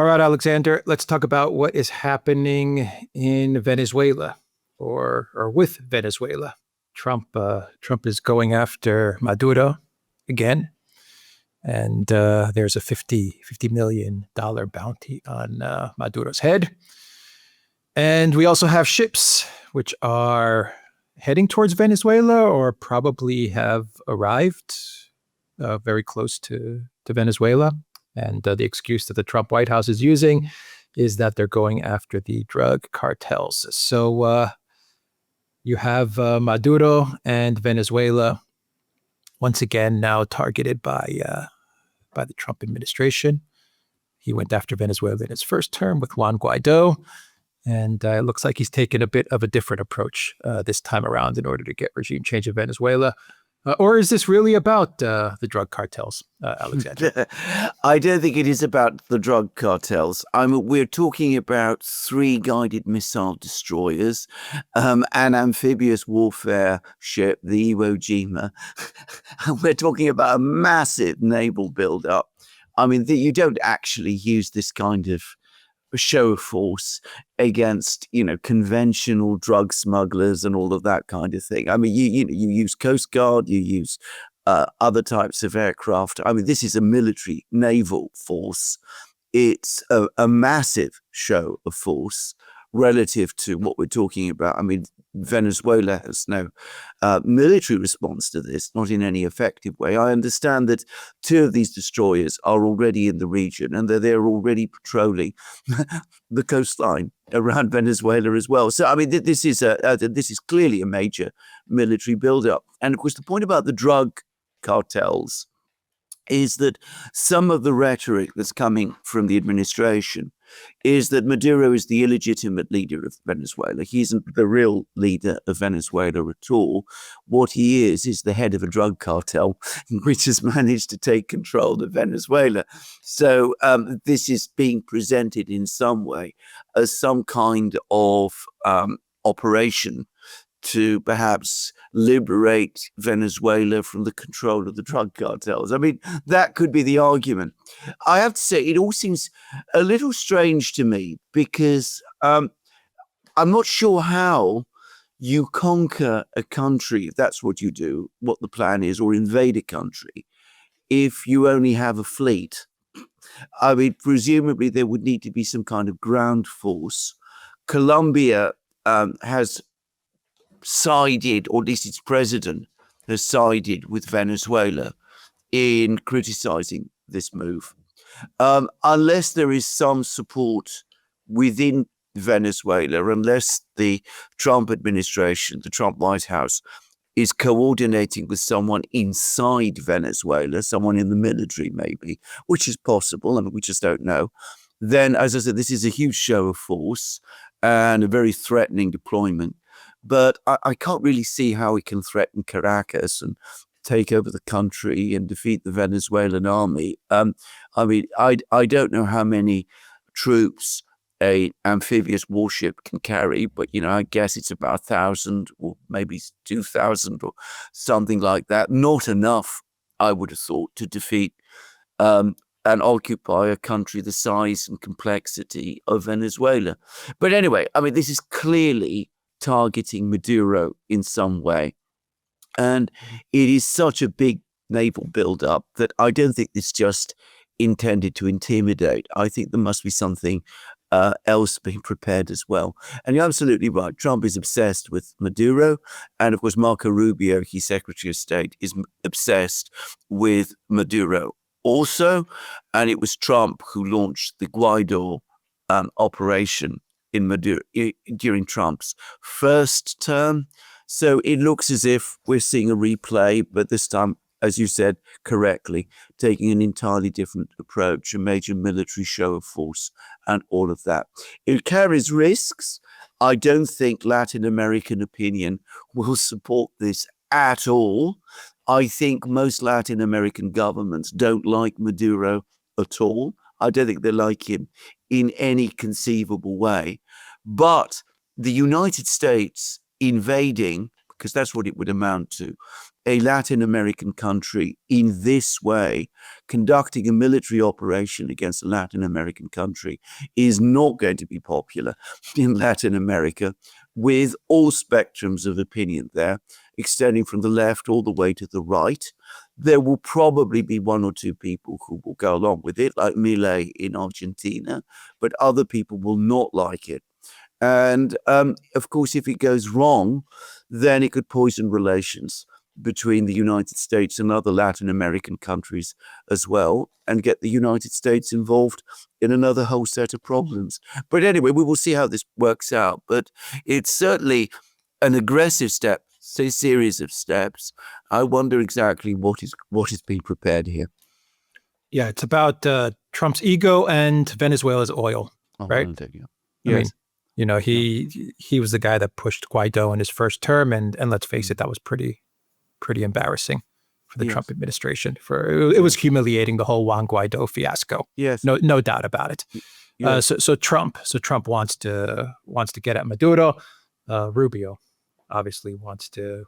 All right, Alexander, let's talk about what is happening in Venezuela or with Venezuela. Trump is going after Maduro again, and there's a $50 million bounty on Maduro's head. And we also have ships which are heading towards Venezuela or probably have arrived very close to Venezuela. And the excuse that the Trump White House is using is that they're going after the drug cartels. So you have Maduro and Venezuela once again now targeted by the Trump administration. He went after Venezuela in his first term with Juan Guaido. And it looks like he's taken a bit of a different approach this time around in order to get regime change in Venezuela. Or is this really about the drug cartels, Alexander? I don't think it is about the drug cartels. We're talking about 3 guided missile destroyers, an amphibious warfare ship, the Iwo Jima. We're talking about a massive naval buildup. You don't actually use this kind of show of force against, conventional drug smugglers and all of that kind of thing. You use Coast Guard, you use other types of aircraft. This is a military naval force. It's a massive show of force relative to what we're talking about. Venezuela has no military response to this, not in any effective way. I understand that 2 of these destroyers are already in the region and they're already patrolling the coastline around Venezuela as well. So, this is clearly a major military buildup. And of course, the point about the drug cartels is that some of the rhetoric that's coming from the administration is that Maduro is the illegitimate leader of Venezuela. He isn't the real leader of Venezuela at all. What he is the head of a drug cartel which has managed to take control of Venezuela. So this is being presented in some way as some kind of operation to perhaps liberate Venezuela from the control of the drug cartels. That could be the argument. I have to say, it all seems a little strange to me because I'm not sure how you conquer a country, if that's what you do, what the plan is, or invade a country, if you only have a fleet. Presumably there would need to be some kind of ground force. Colombia has sided, or at least its president has sided with Venezuela in criticizing this move. Unless there is some support within Venezuela, unless the Trump administration, the Trump White House, is coordinating with someone inside Venezuela, someone in the military maybe, which is possible, we just don't know, then, as I said, this is a huge show of force and a very threatening deployment. But I can't really see how we can threaten Caracas and take over the country and defeat the Venezuelan army. I don't know how many troops a amphibious warship can carry, but I guess it's about 1,000 or maybe 2,000 or something like that. Not enough, I would have thought, to defeat and occupy a country the size and complexity of Venezuela. But anyway, this is clearly targeting Maduro in some way. And it is such a big naval buildup that I don't think it's just intended to intimidate. I think there must be something else being prepared as well. And you're absolutely right. Trump is obsessed with Maduro. And of course, Marco Rubio, his Secretary of State, is obsessed with Maduro also. And it was Trump who launched the Guaido operation in Maduro during Trump's first term. So it looks as if we're seeing a replay, but this time, as you said correctly, taking an entirely different approach, a major military show of force and all of that. It carries risks. I don't think Latin American opinion will support this at all. I think most Latin American governments don't like Maduro at all. I don't think they like him in any conceivable way. But the United States invading, because that's what it would amount to, a Latin American country in this way, conducting a military operation against a Latin American country, is not going to be popular in Latin America, with all spectrums of opinion there, extending from the left all the way to the right. There will probably be one or two people who will go along with it, like Milei in Argentina, but other people will not like it. And of course, if it goes wrong, then it could poison relations between the United States and other Latin American countries as well, and get the United States involved in another whole set of problems. But anyway, we will see how this works out. But it's certainly an aggressive step, say series of steps. I wonder exactly what is being prepared here. Yeah, it's about Trump's ego and Venezuela's oil, right? Yes. I mean, you know, he was the guy that pushed Guaido in his first term, and let's face it, that was pretty embarrassing for the Trump administration. It was humiliating, the whole Juan Guaido fiasco. Yes, no doubt about it. Yes. So Trump wants to get at Maduro. Rubio obviously wants to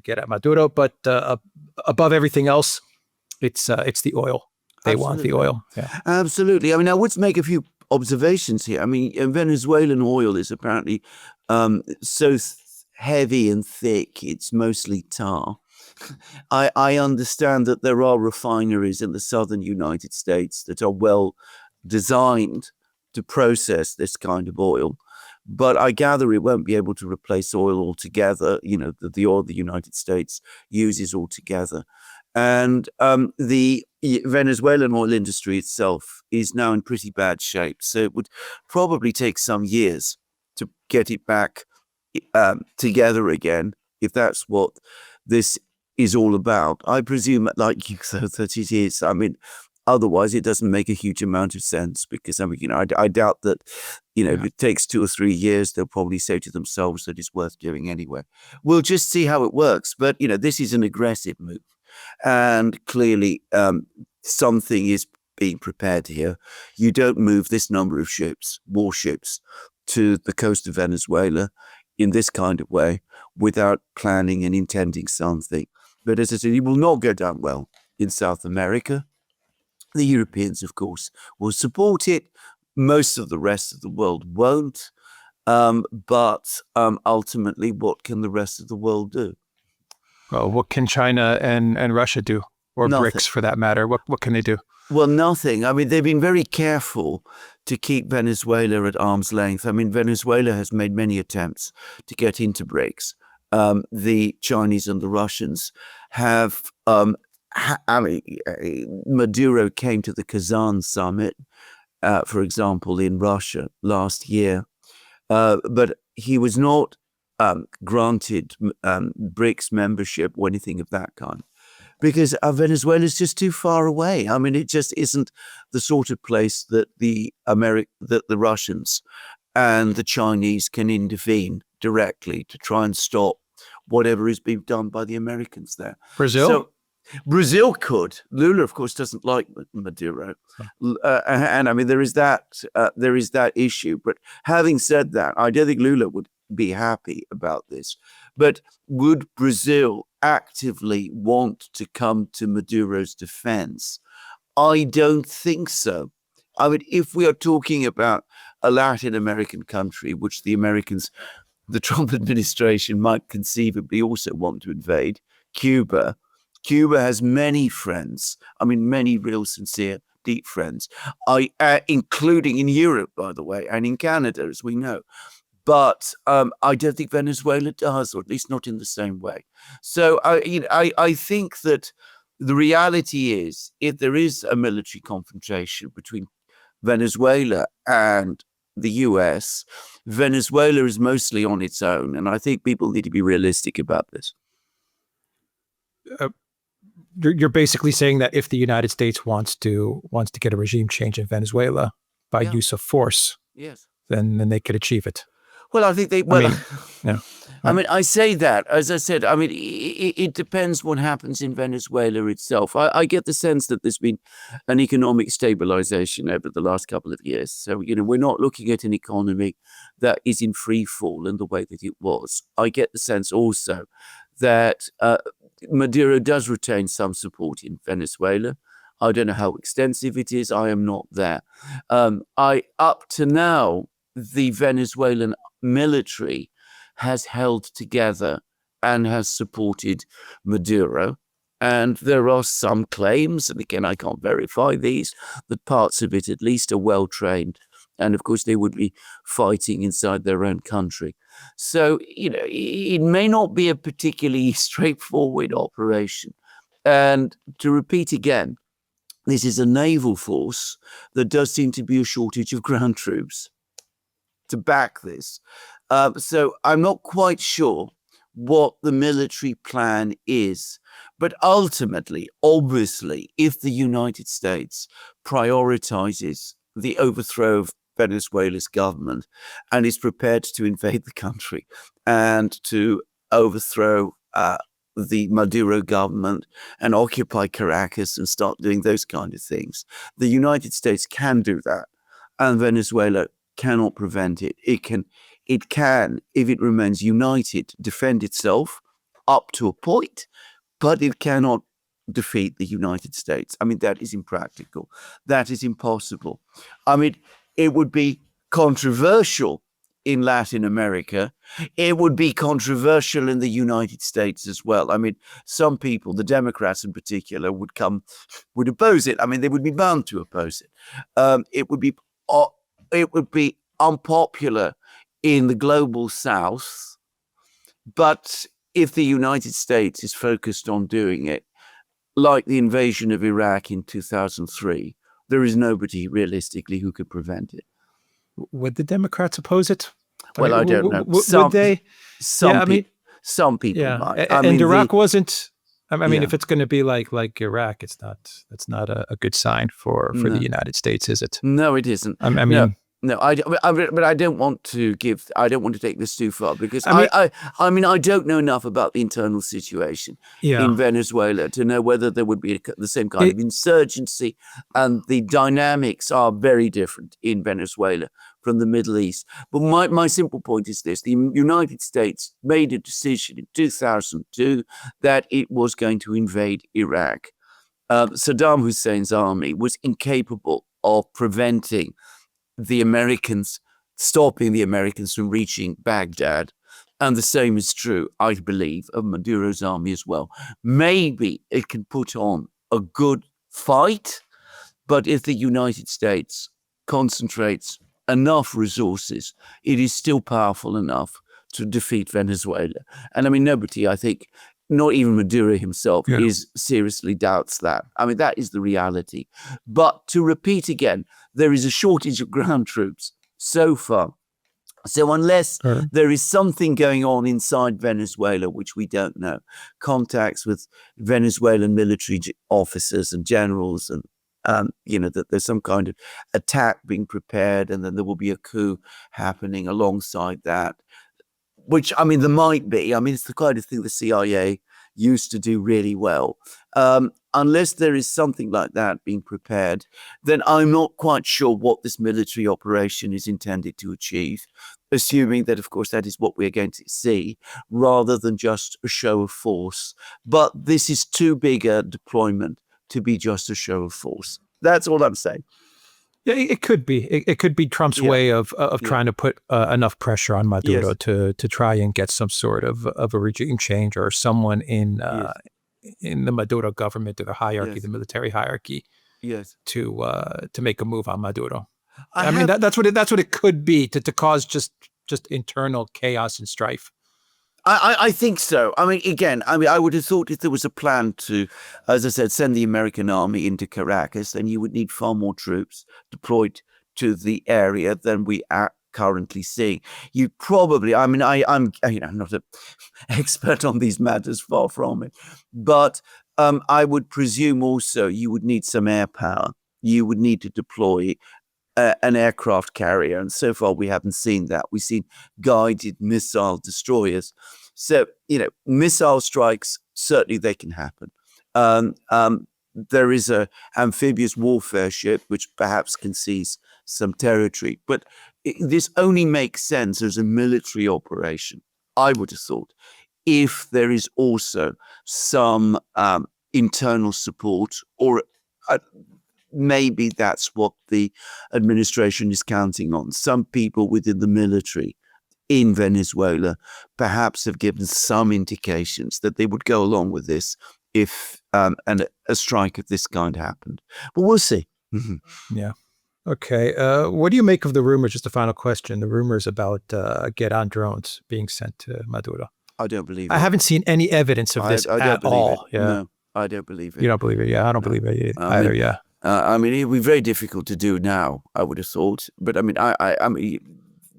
get at Maduro, but above everything else, it's the oil. They Absolutely. want the oil. Yeah. Absolutely. I mean, I would make a few observations here. I mean, Venezuelan oil is apparently so heavy and thick, it's mostly tar. I understand that there are refineries in the southern United States that are well designed to process this kind of oil, but I gather it won't be able to replace oil altogether, you know, the oil the United States uses altogether. And the Venezuelan oil industry itself is now in pretty bad shape. So it would probably take some years to get it back together again, if that's what this is all about. I presume, like you said, that it is. I mean, otherwise it doesn't make a huge amount of sense, because I mean, you know, I doubt that, you know, if it takes 2 or 3 years, they'll probably say to themselves that it's worth doing anyway. We'll just see how it works. But, you know, this is an aggressive move. And clearly something is being prepared here. You don't move this number of ships, warships, to the coast of Venezuela in this kind of way without planning and intending something. But as I said, it will not go down well in South America. The Europeans, of course, will support it. Most of the rest of the world won't. But ultimately, what can the rest of the world do? Well, what can China and Russia do, or Nothing. BRICS for that matter? What can they do? Well, nothing. I mean, they've been very careful to keep Venezuela at arm's length. I mean, Venezuela has made many attempts to get into BRICS. The Chinese and the Russians have, Maduro came to the Kazan summit, for example, in Russia last year, but he was not granted BRICS membership or anything of that kind, because Venezuela is just too far away. I mean, it just isn't the sort of place that the Russians and the Chinese can intervene directly to try and stop whatever is being done by the Americans there. Brazil? So Brazil could. Lula, of course, doesn't like Maduro, and I mean there is that issue. But having said that, I don't think Lula would be happy about this. But would Brazil actively want to come to Maduro's defense? I don't think so. I mean, if we are talking about a Latin American country, which the Americans, the Trump administration might conceivably also want to invade, Cuba. Cuba has many friends. I mean, many real, sincere, deep friends, including in Europe, by the way, and in Canada, as we know. But I don't think Venezuela does, or at least not in the same way. So I think that the reality is, if there is a military confrontation between Venezuela and the US, Venezuela is mostly on its own. And I think people need to be realistic about this. You're basically saying that if the United States wants to get a regime change in Venezuela by use of force, yes, then they could achieve it. Well, I think they. Well, yeah. I mean, I say that, as I said. I mean, it depends what happens in Venezuela itself. I get the sense that there's been an economic stabilization over the last couple of years. So, you know, we're not looking at an economy that is in free fall in the way that it was. I get the sense also that Maduro does retain some support in Venezuela. I don't know how extensive it is. I am not there. Up to now, the Venezuelan military has held together and has supported Maduro. And there are some claims, and again, I can't verify these, that parts of it at least are well trained. And of course, they would be fighting inside their own country. So, it may not be a particularly straightforward operation. And to repeat again, this is a naval force. There does seem to be a shortage of ground troops to back this. So I'm not quite sure what the military plan is. But ultimately, obviously, if the United States prioritizes the overthrow of Venezuela's government and is prepared to invade the country and to overthrow the Maduro government and occupy Caracas and start doing those kind of things, the United States can do that, and Venezuela cannot prevent it. It can, if it remains united, defend itself up to a point, but it cannot defeat the United States. I mean, that is impractical. That is impossible. I mean, it would be controversial in Latin America. It would be controversial in the United States as well. I mean, some people, the Democrats in particular, would oppose it. I mean, they would be bound to oppose it. It would be unpopular in the global South, but if the United States is focused on doing it, like the invasion of Iraq in 2003, there is nobody realistically who could prevent it. Would the Democrats oppose it? Well, I don't know. Would they? Some people might. And Iraq wasn't. I mean, if it's going to be like Iraq, that's not a good sign for the United States, is it? No, it isn't. I mean, no, but I don't want to take this too far, because I mean, I don't know enough about the internal situation in Venezuela to know whether there would be the same kind of insurgency, and the dynamics are very different in Venezuela from the Middle East. But my simple point is this: the United States made a decision in 2002 that it was going to invade Iraq. Saddam Hussein's army was incapable of preventing stopping the Americans from reaching Baghdad. And the same is true, I believe, of Maduro's army as well. Maybe it can put on a good fight, but if the United States concentrates enough resources, it is still powerful enough to defeat Venezuela. And I mean, nobody, I think, not even Maduro himself, seriously doubts that. I mean, that is the reality. But to repeat again, there is a shortage of ground troops so far. So unless there is something going on inside Venezuela, which we don't know, contacts with Venezuelan military officers and generals, and that there's some kind of attack being prepared, and then there will be a coup happening alongside that. Which, I mean, there might be. I mean, it's the kind of thing the CIA used to do really well. Unless there is something like that being prepared, then I'm not quite sure what this military operation is intended to achieve, assuming that, of course, that is what we're going to see, rather than just a show of force. But this is too big a deployment to be just a show of force. That's all I'm saying. Yeah, it could be. It could be Trump's way of trying to put enough pressure on Maduro to try and get some sort of a regime change, or someone in the Maduro government, or the hierarchy, the military hierarchy, to make a move on Maduro. I mean, that's what it could be, to cause just internal chaos and strife. I think so. I mean, again, I would have thought if there was a plan to, as I said, send the American army into Caracas, then you would need far more troops deployed to the area than we are currently seeing. You probably, I mean, I'm not an expert on these matters, far from it, but I would presume also you would need some air power. You would need to deploy an aircraft carrier, and so far we haven't seen that. We've seen guided missile destroyers. So, missile strikes, certainly they can happen. There is a amphibious warfare ship which perhaps can seize some territory, but this only makes sense as a military operation, I would have thought, if there is also some internal support, or maybe that's what the administration is counting on. Some people within the military in Venezuela perhaps have given some indications that they would go along with this if a strike of this kind happened. But we'll see. Yeah. Okay. What do you make of the rumors? Just a final question. The rumors about get-on drones being sent to Maduro. I don't believe it. I haven't seen any evidence of this I don't at believe all. it. Yeah. No, I don't believe it. You don't believe it? Yeah, I don't believe it either. Yeah. I mean, it would be very difficult to do now, I would have thought. But I mean, I mean,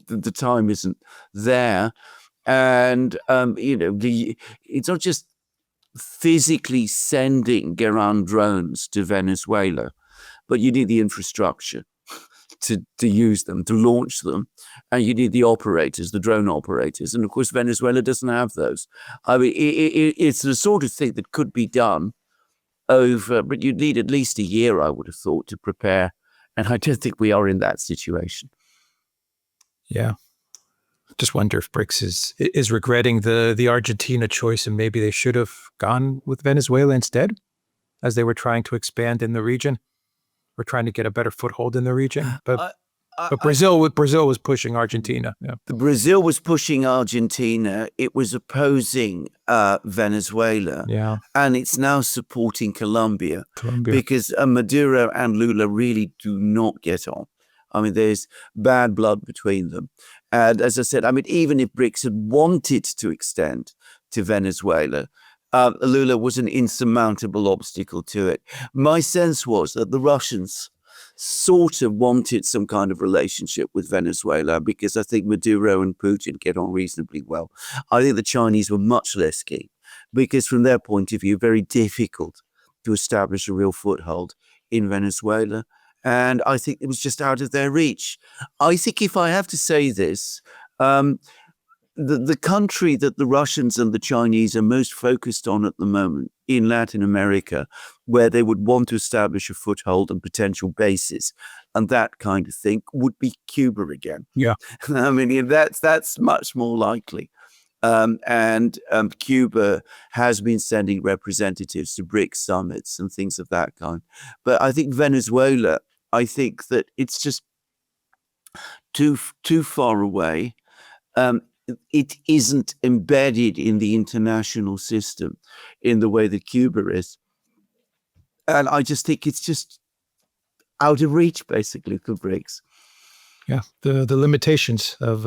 the time isn't there. And, it's not just physically sending Geran drones to Venezuela, but you need the infrastructure to use them, to launch them. And you need the operators, the drone operators. And of course, Venezuela doesn't have those. I mean, it's the sort of thing that could be done but you'd need at least a year, I would have thought, to prepare. And I don't think we are in that situation. Yeah. Just wonder if BRICS is regretting the Argentina choice, and maybe they should have gone with Venezuela instead, as they were trying to expand in the region. We're trying to get a better foothold in the region. But Brazil was pushing Argentina. Yeah. Brazil was pushing Argentina. It was opposing Venezuela. Yeah. And it's now supporting Colombia. Because Maduro and Lula really do not get on. I mean, there's bad blood between them. And as I said, I mean, even if BRICS had wanted to extend to Venezuela, Lula was an insurmountable obstacle to it. My sense was that the Russians sort of wanted some kind of relationship with Venezuela, because I think Maduro and Putin get on reasonably well. I think the Chinese were much less keen, because from their point of view, very difficult to establish a real foothold in Venezuela. And I think it was just out of their reach. I think, if I have to say this, the country that the Russians and the Chinese are most focused on at the moment in Latin America, where they would want to establish a foothold and potential bases and that kind of thing, would be Cuba again. Yeah. I mean, that's much more likely. Cuba has been sending representatives to BRICS summits and things of that kind. But I think Venezuela, I think that it's just too far away. It isn't embedded in the international system in the way that Cuba is. And I just think it's just out of reach, basically, for BRICS. Yeah, the limitations of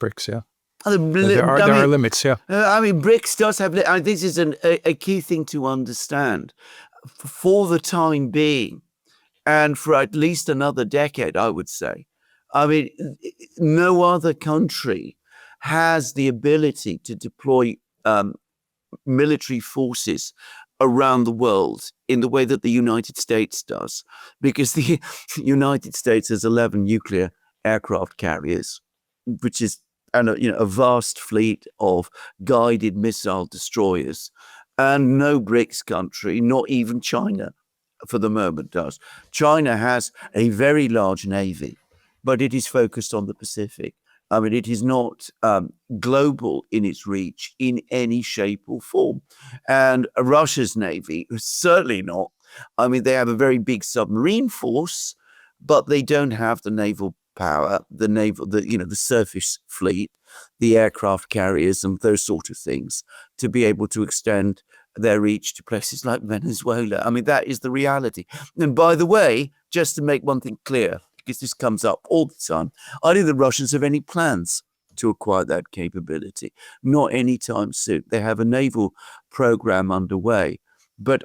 BRICS, yeah. There are limits, yeah. I mean, BRICS does have... this is a key thing to understand. For the time being, and for at least another decade, I would say, I mean, no other country has the ability to deploy military forces around the world in the way that the United States does, because the United States has 11 nuclear aircraft carriers, which is a vast fleet of guided missile destroyers, and no BRICS country, not even China, for the moment, does. China has a very large navy, but it is focused on the Pacific. I mean, it is not global in its reach in any shape or form. And Russia's navy is certainly not. I mean, they have a very big submarine force, but they don't have the naval power, the surface fleet, the aircraft carriers, and those sort of things to be able to extend their reach to places like Venezuela. I mean, that is the reality. And by the way, just to make one thing clear, because this comes up all the time, I think the Russians have any plans to acquire that capability. Not anytime soon. They have a naval program underway. But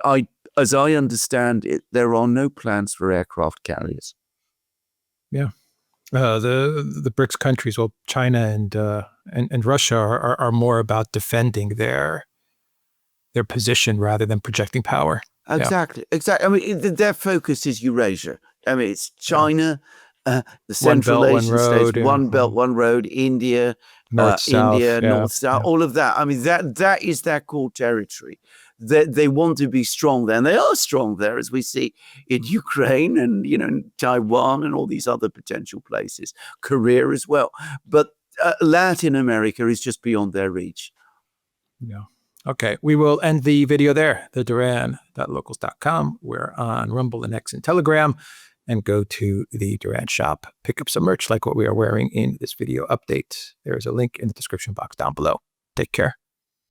as I understand it, there are no plans for aircraft carriers. Yeah. The BRICS countries, well, China and Russia are more about defending their position rather than projecting power. Exactly. I mean, their focus is Eurasia. I mean, it's China, the Central Asian states, one belt, one road, India, North, South, all of that. I mean, that is their core territory. They want to be strong there, and they are strong there, as we see in Ukraine and in Taiwan and all these other potential places, Korea as well. But Latin America is just beyond their reach. Yeah. Okay. We will end the video there. The Duran.locals.com. We're on Rumble and X and Telegram. And go to the Duran shop. Pick up some merch like what we are wearing in this video update. There is a link in the description box down below. Take care.